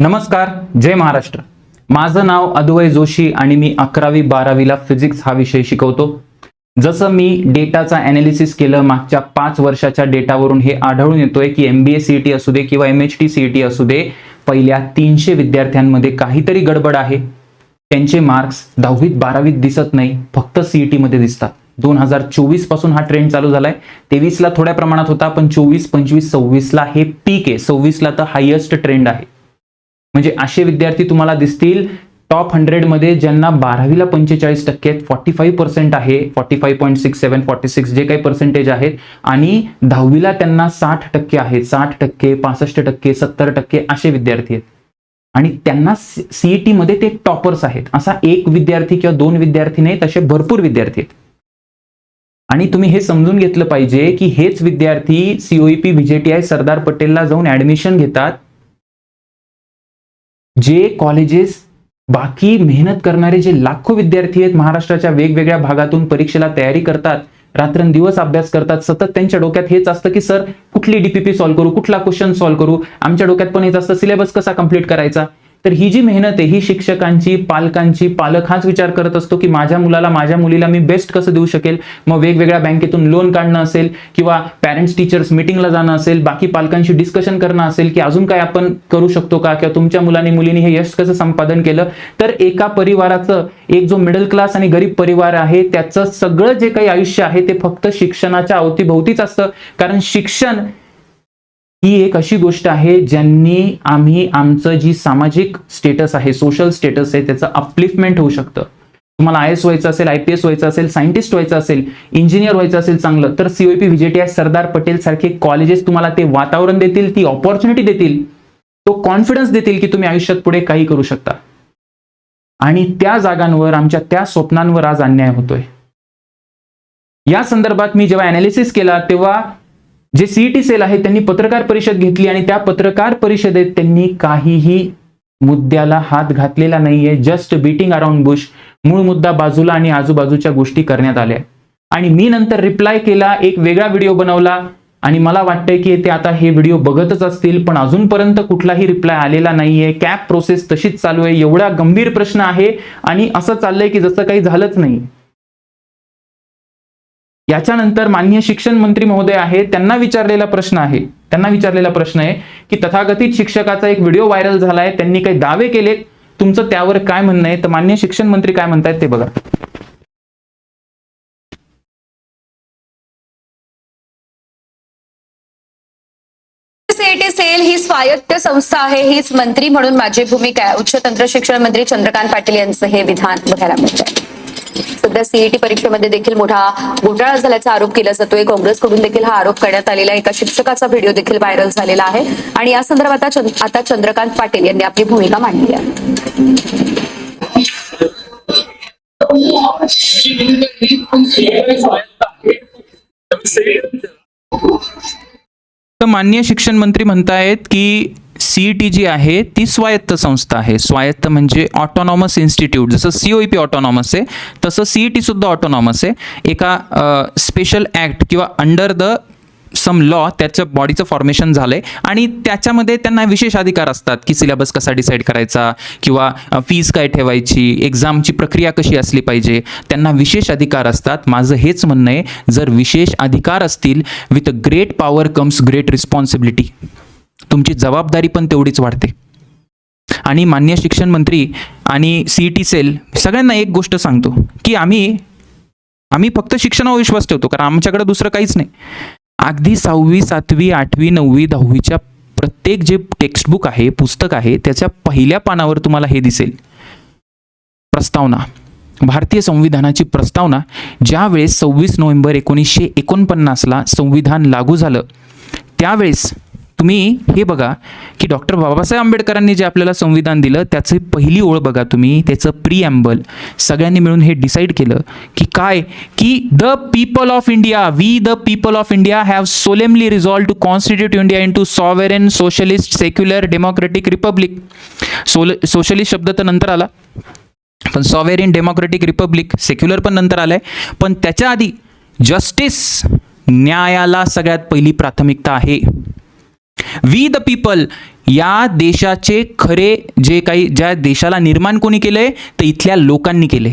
नमस्कार, जय महाराष्ट्र। माझं नाव अद्वय जोशी आणि मी 11वी 12वीला फिजिक्स हा विषय शिकवतो। जसं मी डेटाचा ॲनालिसिस केलं मागच्या 5 वर्षाच्या डेटावरून हे आढळून येतोय की MBA CET असू दे किंवा MHT CET असू दे, पहिल्या 300 विद्यार्थ्यांमध्ये काहीतरी गडबड आहे। त्यांचे मार्क्स 10वीत 12वीत दिसत नाही, फक्त CET मध्ये दिसतात। 2024 पासून हा ट्रेंड चालू झालाय। 23 ला थोड्या प्रमाणात होता, पण 24, 25, 26 ला हे पीक आहे। 26 ला तर हायेस्ट ट्रेंड आहे। म्हणजे असे विद्यार्थी तुम्हाला दिसतील टॉप 100 मध्ये ज्यांना 12वीला 45% आहेत, 45% आहे, 45.67 46 जे काही पर्सेंटेज आहेत, आणि 10वीला त्यांना 60% आहेत, 60%, 65%, 70% असे विद्यार्थी आहेत। आणि त्यांना CET मध्ये ते टॉपर्स आहेत। असा एक विद्यार्थी किंवा दोन विद्यार्थी नाही, तसे भरपूर विद्यार्थी आहेत। आणि तुम्ही हे समजून घेतलं पाहिजे की हेच विद्यार्थी COEP VJTI सरदार पटेलला जाऊन ऍडमिशन घेतात, जे कॉलेजेस बाकी मेहनत करणारे जे लाखो विद्यार्थी आहेत, महाराष्ट्राच्या वेगवेगळ्या भागातून परीक्षेला तयारी करतात, रात्रंदिवस अभ्यास करतात, सतत त्यांच्या डोक्यात हेच असतं की सर कुठली DPP सॉल्व्ह करू, कुठला क्वेश्चन सॉल्व्ह करू, आमच्या डोक्यात पण हेच असतं सिलेबस कसा कंप्लीट करायचा। तर ही जी मेहनत आहे ही शिक्षकांची, पालकांची, पालक हाच विचार करत असतो की माझ्या मुलाला, माझ्या मुलीला मी बेस्ट कसं देऊ शकेल। मग वेगवेगळ्या बँकेतून लोन काढणं असेल किंवा पॅरेंट्स टीचर्स मीटिंगला जाणं असेल, बाकी पालकांशी डिस्कशन करणं असेल की अजून काय आपण करू शकतो का, किंवा तुमच्या मुलांनी मुलींनी हे यश कसं संपादन केलं। तर एका परिवाराचं, एक जो मिडल क्लास आणि गरीब परिवार आहे, त्याचं सगळं जे काही आयुष्य आहे ते फक्त शिक्षणाच्या अवतीभोवतीच असतं। कारण शिक्षण ही एक अशी गोष्ट आहे ज्यांनी आम्ही आमचं जी सामाजिक स्टेटस आहे, सोशल स्टेटस आहे, त्याचं अपलिफ्टमेंट होऊ शकतं। तुम्हाला IAS व्हायचं असेल, IPS व्हायचं असेल, सायंटिस्ट व्हायचं असेल, इंजिनियर व्हायचं असेल चांगलं, तर COEP VJTI सरदार पटेल सारखे कॉलेजेस तुम्हाला ते वातावरण देतील, ती ऑपॉर्च्युनिटी देतील, तो कॉन्फिडन्स देतील की तुम्ही आयुष्यात पुढे काही करू शकता। आणि त्या जागांवर, आमच्या त्या स्वप्नांवर आज अन्याय होतोय। या संदर्भात मी जेव्हा ॲनालिसिस केला तेव्हा जे CET सेल आहे त्यांनी पत्रकार परिषद घेतली, आणि त्या पत्रकार परिषदेत त्यांनी काहीही मुद्द्याला हात घातलेला नाहीये। जस्ट बीटिंग अराउंड बुश, मूळ मुद्दा बाजूला आणि आजूबाजूच्या गोष्टी करण्यात आल्या। आणि मी नंतर रिप्लाय केला, एक वेगळा व्हिडिओ बनवला, आणि मला वाटतंय की ते आता हे व्हिडिओ बघतच असतील, पण अजूनपर्यंत कुठलाही रिप्लाय आलेला नाहीये। कॅप प्रोसेस तशीच चालू आहे। एवढा गंभीर प्रश्न आहे आणि असं चाललंय की जसं काही झालंच नाही। याच्यानंतर माननीय शिक्षण मंत्री महोदय आहे, त्यांना विचारलेला प्रश्न आहे की तथाकथित शिक्षकाचा एक व्हिडिओ व्हायरल झालाय, त्यांनी काही दावे केले, तुमचं त्यावर काय म्हणणं आहे। तर माननीय शिक्षण मंत्री काय म्हणतायत ते बघा। CET सेल ही स्वायत्त संस्था आहे, हीच मंत्री म्हणून माझी भूमिका आहे। उच्च तंत्र शिक्षण मंत्री चंद्रकांत पाटील यांचं हे विधान बघायला मिळतंय। सध्या CET परीक्षेमध्ये देखील मोठा घोटाळा झाल्याचा आरोप केला जातोय। काँग्रेसकडून देखील हा आरोप करण्यात आलेला एका शिक्षकाचा व्हिडिओ देखील व्हायरल झालेला आहे, आणि या संदर्भात आता चंद्रकांत पाटील यांनी आपली भूमिका मांडली आहे। तर माननीय शिक्षण मंत्री म्हणतायत की CET जी आहे ती स्वायत्त संस्था आहे। स्वायत्त म्हणजे ऑटोनॉमस इन्स्टिट्यूट, जसं COEP ऑटोनॉमस आहे तसं CET सुद्धा ऑटोनॉमस आहे। एका स्पेशल ऍक्ट किंवा अंडर द सम लॉ त्याच्या बॉडीचं फॉर्मेशन झालंय, आणि त्याच्यामध्ये त्यांना विशेष अधिकार असतात की सिलेबस कसा डिसाईड करायचा, किंवा फीस काय ठेवायची, एक्झामची प्रक्रिया कशी असली पाहिजे, त्यांना विशेष अधिकार असतात। माझं हेच म्हणणं आहे, जर विशेष अधिकार असतील, with a great power comes great responsibility, तुमची जबाबदारी पण तेवढीच वाढते। आणि माननीय शिक्षण मंत्री आणि CET सेल सगळ्यांना एक गोष्ट सांगतो की आम्ही फक्त शिक्षणावर विश्वास ठेवतो, कारण आमच्याकडे दुसरं काहीच नाही। अगदी 6वी 7वी 8वी 9वी 10वीच्या प्रत्येक जे टेक्स्टबुक आहे, पुस्तक आहे, त्याच्या पहिल्या पानावर तुम्हाला हे दिसेल, प्रस्तावना, भारतीय संविधानाची प्रस्तावना। ज्यावेळेस 26 नोव्हेंबर 1949ला संविधान लागू झालं, त्यावेळेस तुम्ही हे बघा की डॉक्टर बाबासाहेब आंबेडकरांनी जे आपल्याला संविधान दिलं त्याची पहिली ओळ बघा तुम्ही, त्याचं प्रीएम्बल। सगळ्यांनी मिळून हे डिसाईड केलं की काय, की the people of India, we the people of India have solemnly resolve to constitute India into sovereign socialist secular democratic republic. Socialist शब्द तर नंतर आला, पण सॉव्हरेन डेमोक्रेटिक रिपब्लिक, सेक्युलर पण नंतर आलाय, पण त्याच्या आधी जस्टिस, न्यायाला सगळ्यात पहिली प्राथमिकता आहे। वी द पीपल या देशाचे खरे जे काही, ज्या देशाला निर्माण कोणी केलंय, तर इथल्या लोकांनी केले.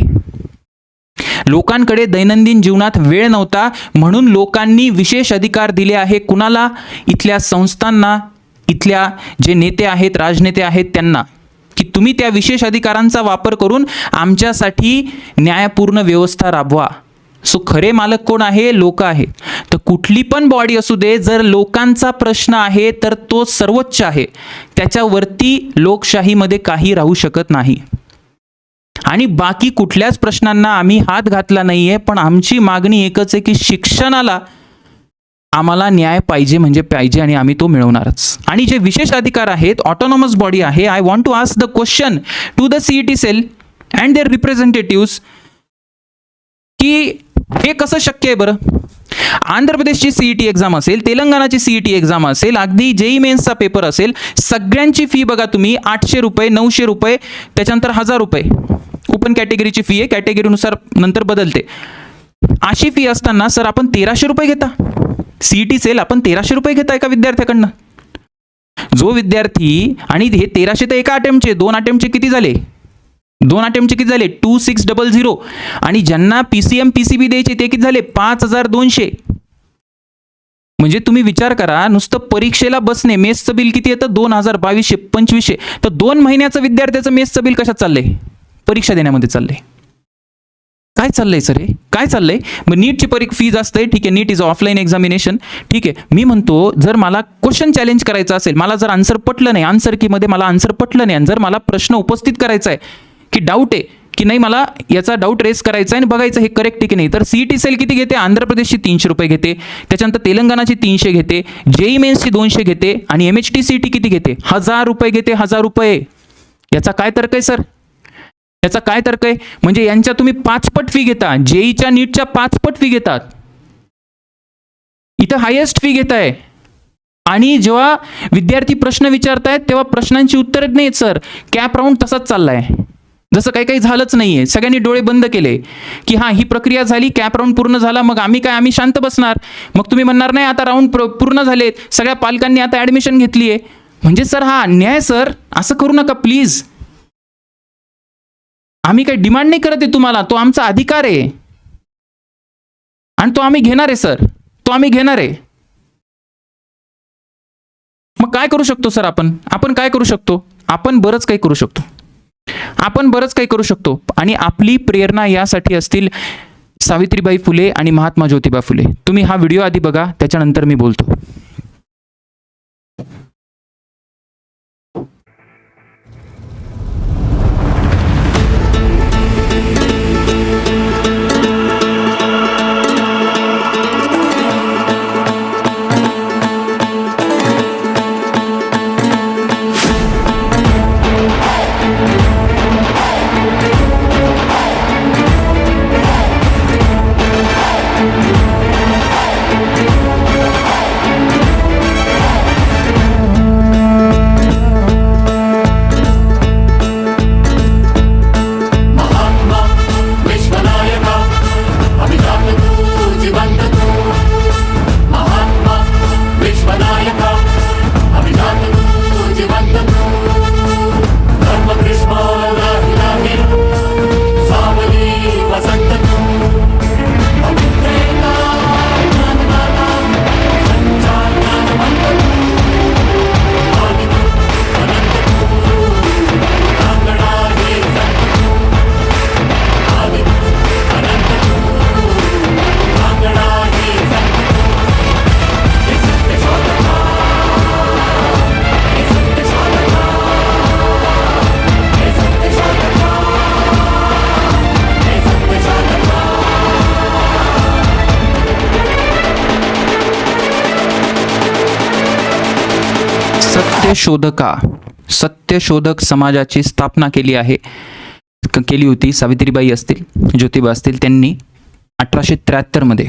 लोकांकडे दैनंदिन जीवनात वेळ नव्हता म्हणून लोकांनी विशेष अधिकार दिले आहे. कुणाला? इथल्या संस्थांना, इथल्या जे नेते आहेत, राजनेते आहेत त्यांना, की तुम्ही त्या विशेष अधिकारांचा वापर करून आमच्यासाठी न्यायपूर्ण व्यवस्था राबवा. सो खरे मालक कोण आहे? लोक आहेत. तर कुठली पण बॉडी असू दे, जर लोकांचा प्रश्न आहे तर तो सर्वोच्च आहे. त्याच्यावरती लोकशाहीमध्ये काही राहू शकत नाही. आणि बाकी कुठल्याच प्रश्नांना आम्ही हात घातला नाहीये, पण आमची मागणी एकच आहे की शिक्षणाला आम्हाला न्याय पाहिजे म्हणजे पाहिजे, आणि आम्ही तो मिळवणारच. आणि जे विशेष अधिकार आहेत, ऑटोनॉमस बॉडी आहे, I want to ask the question to the CET cell and their representatives, की हे कसं शक्य आहे बरं? आंध्र प्रदेशची सीईटी एक्झाम असेल, तेलंगणाची सीईटी एक्झाम असेल, अगदी जेई मेन्सचा पेपर असेल, सगळ्यांची फी बघा तुम्ही, 800 रुपये, 900 रुपये, त्याच्यानंतर 1000 रुपये ओपन कॅटेगरीची फी आहे, कॅटेगरीनुसार नंतर बदलते. अशी फी असताना सर आपण 1300 रुपये घेता, सीईटी सेल आपण 1300 रुपये घेता एका विद्यार्थ्याकडनं. जो विद्यार्थी, आणि हे 1300 तर एका अटेम्प्टचे, 2 अटेम्प्टचे किती झाले? 2 अटेम्प्टचे किती झाले? 2600. आणि ज्यांना PCM PCB द्यायचे ते किती झाले? 5200. म्हणजे तुम्ही विचार करा, नुसतं परीक्षेला बसणे, मेसचं बिल किती येतं? 2000, 2200, 2500. तर 2 महिन्याचं विद्यार्थ्याचं मेसचं बिल कशात चाललंय? परीक्षा देण्यामध्ये चाललंय. काय चाललंय सर? हे काय चाललंय? मग नीटची फीज असते, ठीक आहे, नीट इज ऑफलाईन एक्झामिनेशन, ठीक आहे. मी म्हणतो, जर मला क्वेश्चन चॅलेंज करायचं असेल, मला जर आन्सर पटलं नाही, आन्सर कीमध्ये मला आन्सर पटलं नाही, आणि जर मला प्रश्न उपस्थित करायचा आहे, की डाऊट आहे, की नाही मला याचा डाऊट रेस करायचा आहे आणि बघायचं हे करेक्ट आहे की नाही, तर सीईटी सेल किती घेते? आंध्र प्रदेशची 300 रुपये घेते, त्याच्यानंतर तेलंगणाची 300 घेते, जेई मेन्सची 200 घेते, आणि MHT CET किती घेते? 1000 रुपये घेते. 1000 रुपये. याचा काय तर्क आहे सर? याचा काय तर्क आहे? म्हणजे यांच्या तुम्ही 5 पट फी घेता, जेईच्या नीटच्या 5 पट फी घेतात, इथं हायेस्ट फी घेताय. आणि जेव्हा विद्यार्थी प्रश्न विचारतायत तेव्हा प्रश्नांची उत्तरच नाहीत सर. कॅप राऊंड तसाच चाललाय, जसं काही झालंच नाहीये. सगळ्यांनी डोळे बंद केले की हां ही प्रक्रिया झाली, कॅप राऊंड पूर्ण झाला, मग आम्ही शांत बसणार. मग तुम्ही म्हणणार नाही आता राऊंड पूर्ण झालेत, सगळ्या पालकांनी आता ॲडमिशन घेतली आहे. म्हणजे सर हा अन्याय सर, असं करू नका प्लीज. आम्ही काही डिमांड नाही करत आहे तुम्हाला, तो आमचा अधिकार आहे आणि तो आम्ही घेणार आहे सर, तो आम्ही घेणार आहे. मग काय करू शकतो सर आपण काय करू शकतो? आपण बरंच काही करू शकतो. आणि आपली प्रेरणा यासाठी असतील सावित्रीबाई फुले आणि महात्मा ज्योतिबा फुले. तुम्ही हा व्हिडिओ आधी बघा, त्याच्यानंतर मी बोलतो. सत्यशोधक समाजाची स्थापना केली होती सावित्रीबाई असतील, ज्योतिबा असतील, त्यांनी 1873 मध्ये,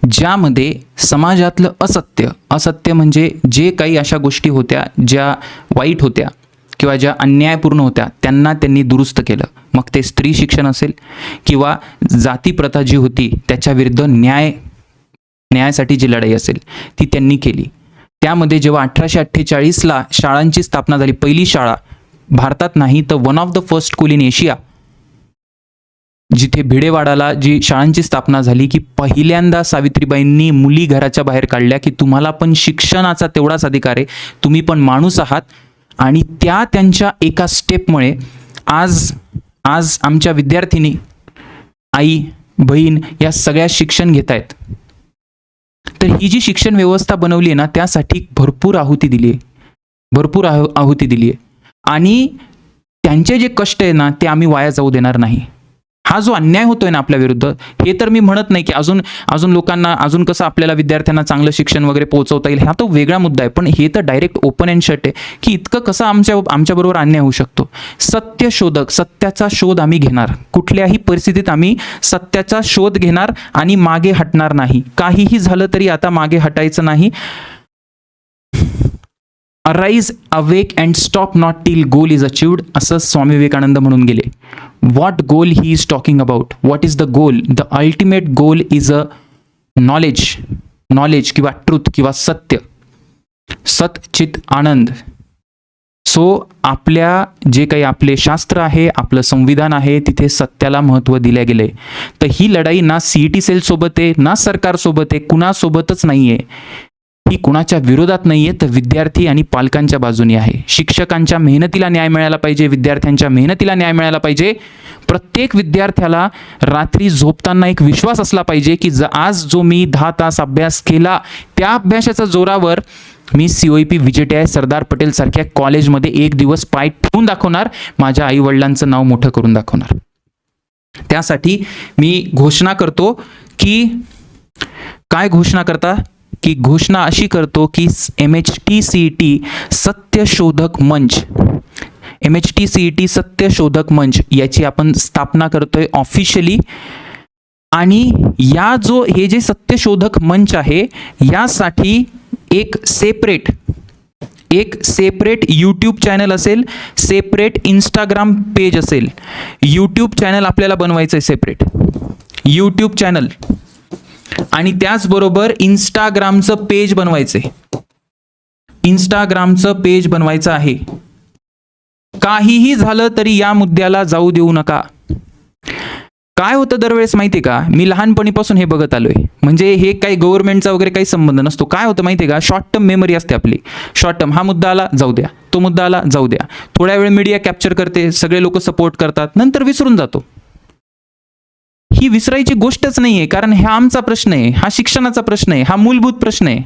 ज्यामध्ये समाजातलं असत्य म्हणजे जे काही अशा गोष्टी होत्या ज्या वाईट होत्या किंवा ज्या अन्यायपूर्ण होत्या त्यांना त्यांनी दुरुस्त केलं. मग ते स्त्री शिक्षण असेल किंवा जाती प्रथा जी होती त्याच्या विरुद्ध न्यायासाठी जी लढाई असेल ती त्यांनी केली. त्यामध्ये जेव्हा 1848ला शाळांची स्थापना झाली, पहिली शाळा भारतात नाही तर one of the first school in Asia, जिथे भिडेवाडाला जी शाळांची स्थापना झाली, की पहिल्यांदा सावित्रीबाईंनी मुली घराच्या बाहेर काढल्या की तुम्हाला पण शिक्षणाचा तेवढाच अधिकार आहे, तुम्ही पण माणूस आहात. आणि त्यांच्या एका स्टेपमुळे आज आमच्या विद्यार्थिनी, आई बहीण या सगळ्या शिक्षण घेत आहेत. तर ही जी शिक्षण व्यवस्था बनवली आहे ना, त्यासाठी भरपूर आहुती दिली आहे, भरपूर आहुती दिली आहे. आणि त्यांचे जे कष्ट आहे ना, ते आम्ही वाया जाऊ देणार नाही. हा जो अन्याय होतोय ना आपल्या विरुद्ध, हे तर मी म्हणत नाही की अजून लोकांना अजून कसं आपल्याला विद्यार्थ्यांना चांगलं शिक्षण वगैरे पोहोचवता येईल, हा तो वेगळा मुद्दा आहे. पण हे तर डायरेक्ट ओपन अँड शट आहे की इतकं कसं आमच्याबरोबर अन्याय होऊ शकतो. सत्यशोधक, सत्याचा शोध आम्ही घेणार, कुठल्याही परिस्थितीत आम्ही सत्याचा शोध घेणार आणि मागे हटणार नाही. काहीही झालं तरी आता मागे हटायचं नाही. Arise, awake and stop not till goal is achieved, असं स्वामी विवेकानंद म्हणून गेले. What goal he is talking about? What is the goal? The ultimate goal is a knowledge किंवा ट्रूथ किंवा सत्य, सत चित आनंद. सो आपल्या जे काही आपले शास्त्र आहे, आपलं संविधान आहे, तिथे सत्याला महत्त्व दिले गेले. तर ही लढाई ना CET सेल सोबत आहे, ना सरकारसोबत आहे, कुणासोबतच नाही आहे. ही कुणाच्या विरोधात नाही आहे, तर विद्यार्थी आणि पालकांच्या बाजूने आहे. शिक्षकांच्या मेहनतीला न्याय मिळायला पाहिजे, विद्यार्थ्यांच्या मेहनतीला न्याय मिळायला पाहिजे. प्रत्येक विद्यार्थ्याला रात्री झोपताना एक विश्वास असला पाहिजे की आज जो मी 10 तास अभ्यास केला, त्या अभ्यासाच्या जोरावर मी COEP VJTI सरदार पटेल सारख्या कॉलेजमध्ये एक दिवस पाय ठेवून दाखवणार, माझ्या आईवडिलांचं नाव मोठं करून दाखवणार. त्यासाठी मी घोषणा करतो की, काय घोषणा करता की घोषणा अशी करतो की MHT-CET सत्यशोधक मंच, MHT-CET सत्यशोधक मंच याची आपण स्थापना करतोय ऑफिशियली. आणि हे जे सत्यशोधक मंच आहे, यासाठी एक सेपरेट यूट्यूब चॅनल असेल, सेपरेट इंस्टाग्राम पेज असेल. यूट्यूब चॅनल आपल्याला बनवायचं आहे, सेपरेट यूट्यूब चॅनल, आणि त्याचबरोबर इंस्टाग्रामचं पेज बनवायचं आहे. काहीही झालं तरी या मुद्द्याला जाऊ देऊ नका. काय होतं दरवेळेस माहिती आहे का, मी लहानपणीपासून हे बघत आलोय, म्हणजे हे काही गव्हर्नमेंटचा वगैरे काही संबंध नसतो. काय होतं माहिती आहे का, शॉर्ट टर्म मेमरी असते आपली. शॉर्ट टर्म, हा मुद्दा आला जाऊ द्या, तो मुद्दा आला जाऊ द्या, थोड्या वेळ मीडिया कॅप्चर करते, सगळे लोक सपोर्ट करतात, नंतर विसरून जातो. ही विसरायची गोष्टच नाहीये, कारण हा आमचा प्रश्न आहे, हा शिक्षणाचा प्रश्न आहे, हा मूलभूत प्रश्न आहे.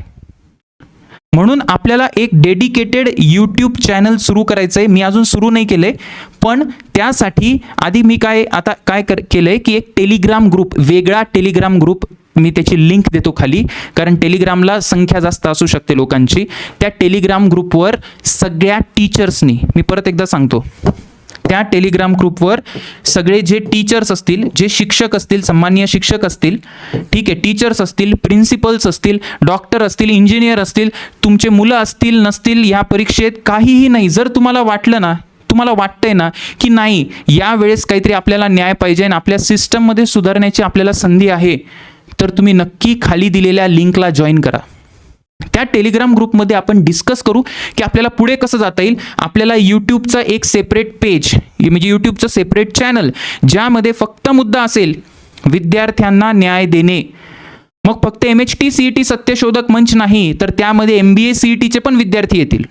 म्हणून आपल्याला एक डेडिकेटेड यूट्यूब चॅनल सुरू करायचं आहे. मी अजून सुरू नाही केलंय, पण त्यासाठी आधी मी काय केलंय की एक टेलिग्राम ग्रुप, वेगळा टेलिग्राम ग्रुप, मी त्याची लिंक देतो खाली, कारण टेलिग्रामला संख्या जास्त असू शकते लोकांची. त्या टेलिग्राम ग्रुपवर सगळ्या टीचर्सनी, मी परत एकदा सांगतो, त्या टेलिग्राम ग्रुपवर सगळे जे टीचर्स असतील, जे शिक्षक असतील, सन्माननीय शिक्षक असतील, ठीक आहे, टीचर्स असतील, प्रिन्सिपल्स असतील, डॉक्टर असतील, इंजिनियर असतील, तुमचे मुलं असतील नसतील, या परीक्षेत काहीही नाही, जर तुम्हाला वाटलं ना, तुम्हाला वाटतंय ना की नाही यावेळेस काहीतरी आपल्याला न्याय पाहिजे आणि आपल्या सिस्टममध्ये सुधारण्याची आपल्याला संधी आहे, तर तुम्ही नक्की खाली दिलेल्या लिंकला जॉईन करा. त्या टेलिग्राम ग्रुपमध्ये आपण डिस्कस करू की आपल्याला पुढे कसं जाता येईल. आपल्याला यूट्यूबचा एक सेपरेट पेज, म्हणजे यूट्यूबचं सेपरेट चॅनल, ज्यामध्ये फक्त मुद्दा असेल विद्यार्थ्यांना न्याय देणे. मग फक्त MHT-CET सत्यशोधक मंच नाही, तर त्यामध्ये MBA CETचे पण विद्यार्थी येतील.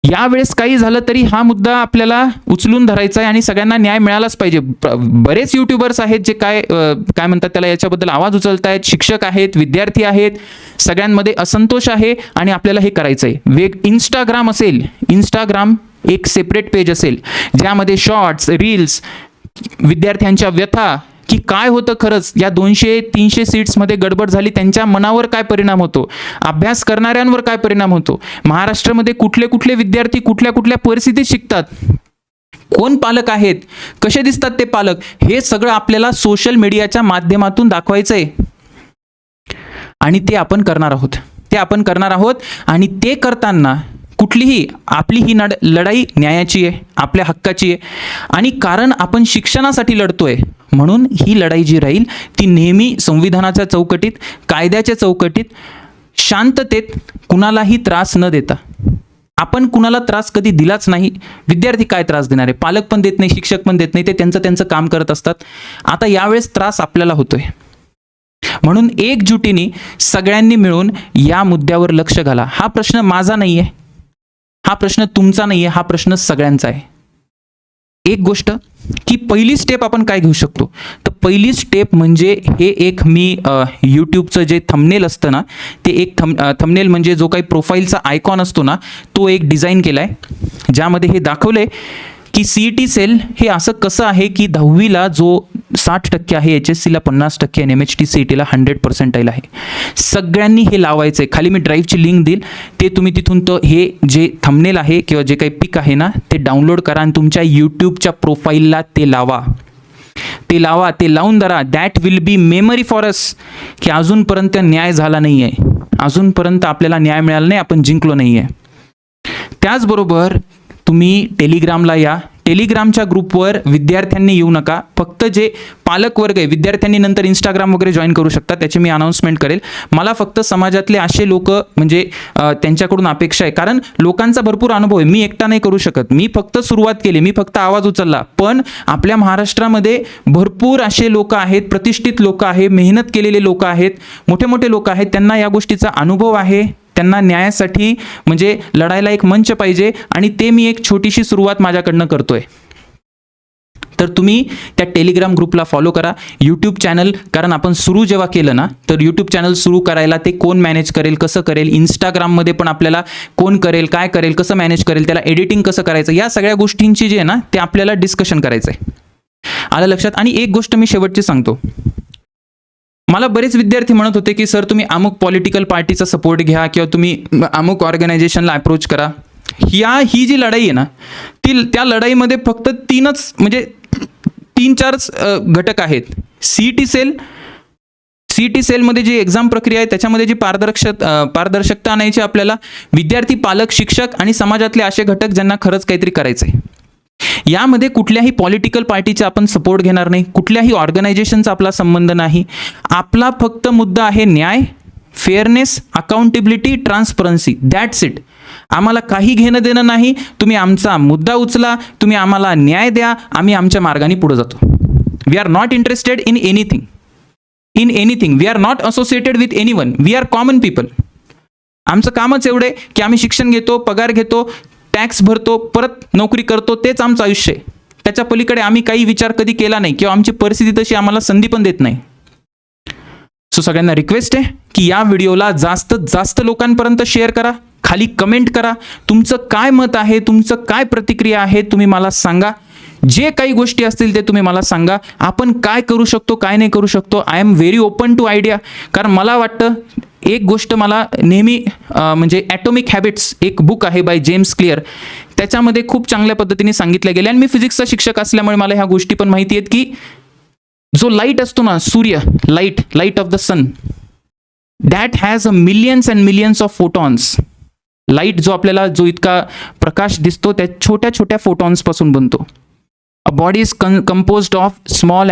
यावेळेस काही झालं तरी हा मुद्दा आपल्याला उचलून धरायचा आहे आणि सगळ्यांना न्याय मिळालाच पाहिजे. बरेच युट्यूबर्स आहेत जे काय म्हणतात त्याला, याच्याबद्दल आवाज उचलत आहेत, शिक्षक आहेत, विद्यार्थी आहेत, सगळ्यांमध्ये असंतोष आहे आणि आपल्याला हे करायचं आहे. इंस्टाग्राम असेल, इंस्टाग्राम एक सेपरेट पेज असेल, ज्यामध्ये शॉर्ट्स, रील्स, विद्यार्थ्यांच्या व्यथा, की काय होतं खरंच या 200-300 सीट्समध्ये गडबड झाली, त्यांच्या मनावर काय परिणाम होतो, अभ्यास करणाऱ्यांवर काय परिणाम होतो, महाराष्ट्रामध्ये कुठले कुठले विद्यार्थी कुठल्या कुठल्या परिस्थितीत शिकतात, कोण पालक आहेत, कसे दिसतात ते पालक, हे सगळं आपल्याला सोशल मीडियाच्या माध्यमातून दाखवायचं आहे. आणि ते आपण करणार आहोत. आणि ते करताना कुठलीही आपली ही लढाई न्यायाची आहे, आपल्या हक्काची आहे. आणि कारण आपण शिक्षणासाठी लढतोय, म्हणून ही लढाई जी राहील ती नेहमी संविधानाच्या चौकटीत, कायद्याच्या चौकटीत, शांततेत कुणालाही त्रास न देता, आपण कुणाला त्रास कधी दिलाच नाही. विद्यार्थी काय त्रास देणार आहे? पालक पण देत नाही, शिक्षक पण देत नाही, ते त्यांचं काम करत असतात. आता यावेळेस त्रास आपल्याला होतोय, म्हणून एकजुटीने सगळ्यांनी मिळून या मुद्द्यावर लक्ष घाला. हा प्रश्न माझा नाही आहे, हा प्रश्न तुमचा नाही आहे, हा प्रश्न सगळ्यांचा आहे. एक गोष्ट की पहिली स्टेप आपण काय घेऊ शकतो, तर पहिली स्टेप म्हणजे हे एक मी यूट्यूबचं जे थंबनेल असतं ना, ते एक थंबनेल म्हणजे जो काही प्रोफाईलचा आयकॉन असतो ना, तो एक डिझाईन केला आहे, ज्यामध्ये हे दाखवलं आहे की CET सेल हे असं कसं आहे की 10वीला जो 60% आहे, HSCला 50% आणि MHT CETला 100% आहे. सगळ्यांनी हे लावायचं आहे. खाली मी ड्राईव्हची लिंक देईल, ते तुम्ही तिथून तो हे जे थंबनेल आहे किंवा जे काही पिक आहे ना, ते डाउनलोड करा आणि तुमच्या यूट्यूबच्या प्रोफाईलला ते लावा. ते लावून धरा. That will be memory for us, की अजूनपर्यंत न्याय झाला नाही आहे, अजूनपर्यंत आपल्याला न्याय मिळाला नाही, आपण जिंकलो नाही आहे. त्याचबरोबर तुम्ही टेलिग्रामला या. टेलिग्रामच्या ग्रुपवर विद्यार्थ्यांनी येऊ नका, फक्त जे पालक वर्ग आहे, विद्यार्थ्यांनी नंतर इंस्टाग्राम वगैरे जॉईन करू शकता, त्याची मी अनाउन्समेंट करेल. मला फक्त समाजातले असे लोक म्हणजे त्यांच्याकडून अपेक्षा आहे, कारण लोकांचा भरपूर अनुभव आहे, मी एकटा नाही करू शकत. मी फक्त सुरुवात केली, मी फक्त आवाज उचलला, पण आपल्या महाराष्ट्रामध्ये भरपूर असे लोक आहेत, प्रतिष्ठित लोक आहेत, मेहनत केलेले लोक आहेत, मोठे मोठे लोक आहेत, त्यांना या गोष्टीचा अनुभव आहे, त्यांना न्यायासाठी म्हणजे लढायला एक मंच पाहिजे, आणि ते मी एक छोटीशी सुरुवात माझ्याकडनं करतोय. तर तुम्ही त्या टेलिग्राम ग्रुपला फॉलो करा. यूट्यूब चॅनल, कारण आपण सुरू जेव्हा केलं ना, तर यूट्यूब चॅनल सुरू करायला ते कोण मॅनेज करेल, कसं करेल, इंस्टाग्राममध्ये पण आपल्याला कोण करेल, काय करेल, कसं मॅनेज करेल, त्याला एडिटिंग कसं करायचं, या सगळ्या गोष्टींची जी आहे ना, ते आपल्याला डिस्कशन करायचं आहे. आलं लक्षात? आणि एक गोष्ट मी शेवटची सांगतो. मला बरेच विद्यार्थी म्हणत होते की सर तुम्ही अमुक पॉलिटिकल पार्टीचा सपोर्ट घ्या किंवा तुम्ही अमुक ऑर्गनायझेशनला अप्रोच करा. ही जी लढाई आहे ना, त्या लढाईमध्ये फक्त 3-4 घटक आहेत. CET सेलमध्ये जी एक्झाम प्रक्रिया आहे त्याच्यामध्ये जी पारदर्शकता आणायची आपल्याला, विद्यार्थी, पालक, शिक्षक आणि समाजातले असे घटक ज्यांना खरंच काहीतरी करायचं आहे. यामध्ये कुठल्याही पॉलिटिकल पार्टीचा आपण सपोर्ट घेणार नाही, कुठल्याही ऑर्गनायझेशनचा आपला संबंध नाही. आपला फक्त मुद्दा आहे न्याय, fairness, accountability, transparency. That's it. आम्हाला काही घेणं देणं नाही. तुम्ही आमचा मुद्दा उचला, तुम्ही आम्हाला न्याय द्या, आम्ही आमच्या मार्गाने पुढे जातो. We are not interested in anything. We are not associated with anyone. We are common people. आमचं कामच एवढे की आम्ही शिक्षण घेतो, पगार घेतो, टॅक्स भरतो, परत नोकरी करतो, तेच आमचं आयुष्य आहे. त्याच्या पलीकडे आम्ही काही विचार कधी केला नाही किंवा आमची परिस्थिती तशी आम्हाला संधी पण देत नाही. सो सगळ्यांना रिक्वेस्ट आहे की या व्हिडिओला जास्तीत जास्त लोकांपर्यंत शेअर करा, खाली कमेंट करा, तुमचं काय मत आहे, तुमचं काय प्रतिक्रिया आहे, तुम्ही मला सांगा. जे काही गोष्टी असतील ते तुम्ही मला सांगा. आपण काय करू शकतो, काय नाही करू शकतो. I am very open to idea. कारण मला वाटतं एक गोष्ट मला नेहमी म्हणजे ॲटॉमिक हॅबिट्स एक बुक आहे बाय जेम्स क्लिअर, त्याच्यामध्ये खूप चांगल्या पद्धतीने सांगितलं गेलं. आणि मी फिजिक्सचा शिक्षक असल्यामुळे मला ह्या गोष्टी पण माहिती आहेत की जो लाईट असतो ना, सूर्य, light of the sun, that has a millions and millions of photons. Light जो आपल्याला जो इतका प्रकाश दिसतो त्या छोट्या छोट्या फोटॉन्सपासून बनतो. A body is composed of small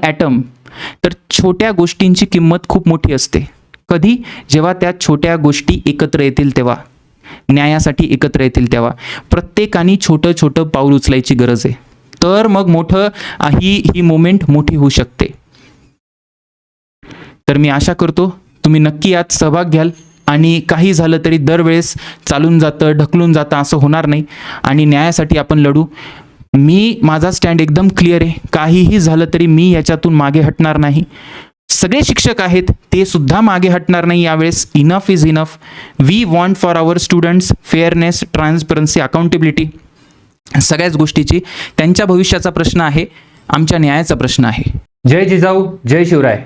atom. तर छोट्या गोष्टींची किंमत खूप मोठी असते. कधी? जेव्हा त्या छोट्या गोष्टी एकत्र येतील तेव्हा, न्यायासाठी एकत्र येतील तेव्हा. प्रत्येकाने छोटं छोटं पाऊल उचलायची गरज आहे, तर मग मोठं ही मुवमेंट मोठी होऊ शकते. तर मी आशा करतो तुम्ही नक्की यात सहभाग घ्याल, आणि काही झालं तरी दरवेळेस चालून जातं, ढकलून जातं असं होणार नाही, आणि न्यायासाठी आपण लढू. माझा स्टँड एकदम क्लिअर आहे. काहीही झालं तरी मी याच्यातून मागे हटणार नाही. सगळे शिक्षक आहेत ते सुद्धा मागे हटणार नाही यावेळेस. Enough is enough. We want for our students fairness, transparency, accountability, सगळ्याच गोष्टीची. त्यांच्या भविष्याचा प्रश्न आहे, आमच्या न्यायाचा प्रश्न आहे. जय जिजाऊ, जय शिवराय.